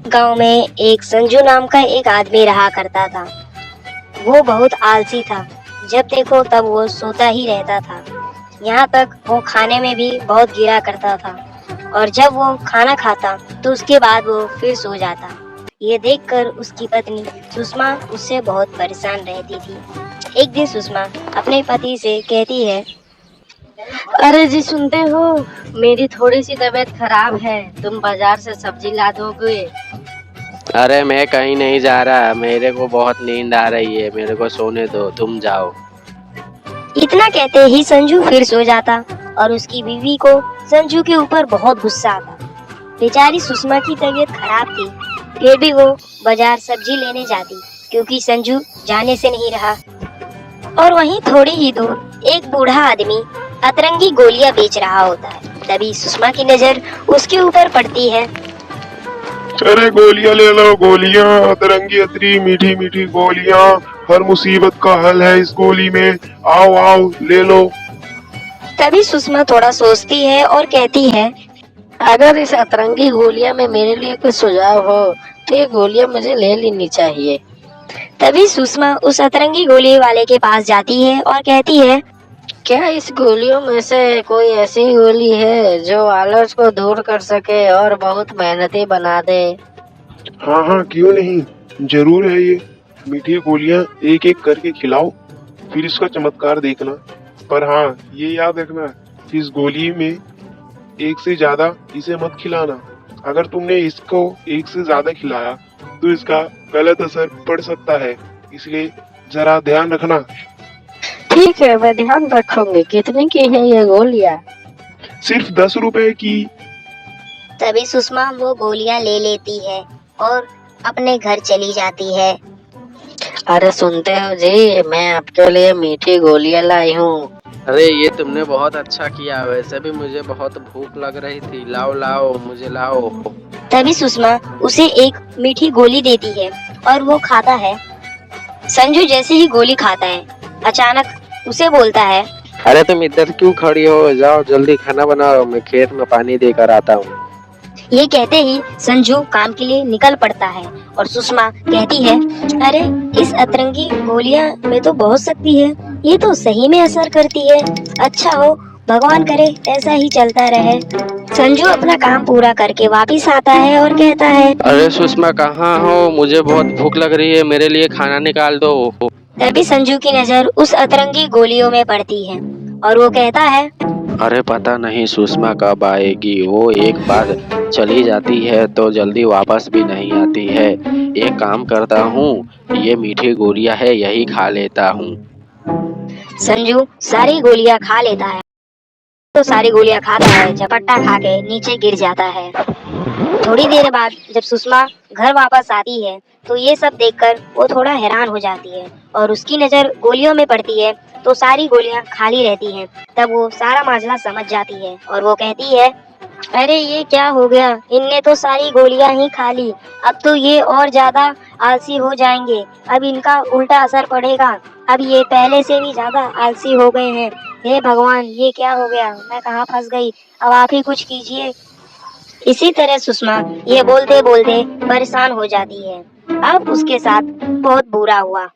गांव में एक संजू नाम का एक आदमी रहा करता था। वो बहुत आलसी था। जब देखो तब वो सोता ही रहता था। यहाँ तक वो खाने में भी बहुत गिरा करता था और जब वो खाना खाता तो उसके बाद वो फिर सो जाता। ये देखकर उसकी पत्नी सुषमा उससे बहुत परेशान रहती थी। एक दिन सुषमा अपने पति से कहती है, अरे जी सुनते हो, मेरी थोड़ी सी तबीयत खराब है, तुम बाजार से सब्जी ला दोगे? अरे मैं कहीं नहीं जा रहा, मेरे को बहुत नींद आ रही है, मेरे को सोने दो, तुम जाओ। इतना कहते ही संजू फिर सो जाता और उसकी बीवी को संजू के ऊपर बहुत गुस्सा आता। बेचारी सुषमा की तबीयत खराब थी, फिर भी वो बाजार सब्जी लेने जाती क्योंकि संजू जाने से नहीं रहा। और वहीं थोड़ी ही दूर एक बूढ़ा आदमी अतरंगी गोलियां बेच रहा होता है। तभी सुषमा की नजर उसके ऊपर पड़ती है। अरे गोलियां ले लो, गोलियां, अतरंगी अतरी मीठी मीठी गोलियां, हर मुसीबत का हल है इस गोली में, आओ आओ ले लो। तभी सुषमा थोड़ा सोचती है और कहती है, अगर इस अतरंगी गोलियां में मेरे लिए कोई सुझाव हो तो ये गोलियां मुझे ले लेनी चाहिए। तभी सुषमा उस अतरंगी गोली वाले के पास जाती है और कहती है, क्या इस गोलियों में से कोई ऐसी गोली है जो आलस को दूर कर सके और बहुत मेहनती बना दे? हाँ हाँ क्यों नहीं, जरूर है ये। मीठी गोलियां एक एक करके खिलाओ, फिर इसका चमत्कार देखना। पर हाँ ये याद रखना, इस गोली में एक से ज्यादा इसे मत खिलाना। अगर तुमने इसको एक से ज्यादा खिलाया तो इसका गलत असर पड़ सकता है, इसलिए जरा ध्यान रखना। ठीक है, मैं ध्यान रखूंगी। कितने की है ये गोलियां? सिर्फ 10 रुपए की। तभी सुषमा वो गोलियां ले लेती है और अपने घर चली जाती है। अरे सुनते हो जी, मैं आपके लिए मीठी गोलियां लाई हूँ। अरे ये तुमने बहुत अच्छा किया, वैसे भी मुझे बहुत भूख लग रही थी, लाओ लाओ मुझे लाओ। तभी सुषमा उसे एक मीठी गोली देती है और वो खाता है। संजू जैसे ही गोली खाता है, अचानक उसे बोलता है, अरे तुम इधर क्यों खड़ी हो, जाओ जल्दी खाना बनाओ, मैं खेत में पानी देकर आता हूँ। ये कहते ही संजू काम के लिए निकल पड़ता है और सुषमा कहती है, अरे इस अतरंगी गोलियां में तो बहुत शक्ति है, ये तो सही में असर करती है। अच्छा हो, भगवान करे ऐसा ही चलता रहे। संजू अपना काम पूरा करके वापिस आता है और कहता है, अरे सुषमा कहाँ हो, मुझे बहुत भूख लग रही है, मेरे लिए खाना निकाल दो। तभी संजू की नजर उस अतरंगी गोलियों में पड़ती है और वो कहता है, अरे पता नहीं सुषमा कब आएगी, वो एक बार चली जाती है तो जल्दी वापस भी नहीं आती है। एक काम करता हूँ, ये मीठी गोलियां है यही खा लेता हूँ। संजू सारी गोलियां खा लेता है तो सारी गोलियां खाता है, झपट्टा खा के नीचे गिर जाता है। थोड़ी देर बाद जब सुषमा घर वापस आती है तो ये सब देखकर वो थोड़ा हैरान हो जाती है और उसकी नजर गोलियों में पड़ती है तो सारी गोलियां खाली रहती हैं। तब वो सारा मामला समझ जाती है और वो कहती है, अरे ये क्या हो गया, इनने तो सारी गोलियां ही खा ली, अब तो ये और ज्यादा आलसी हो जाएंगे, अब इनका उल्टा असर पड़ेगा, अब ये पहले से भी ज्यादा आलसी हो गए हैं। हे भगवान, ये क्या हो गया, मैं कहाँ फंस गई, अब आप ही कुछ कीजिए। इसी तरह सुषमा ये बोलते बोलते परेशान हो जाती है। अब उसके साथ बहुत बुरा हुआ।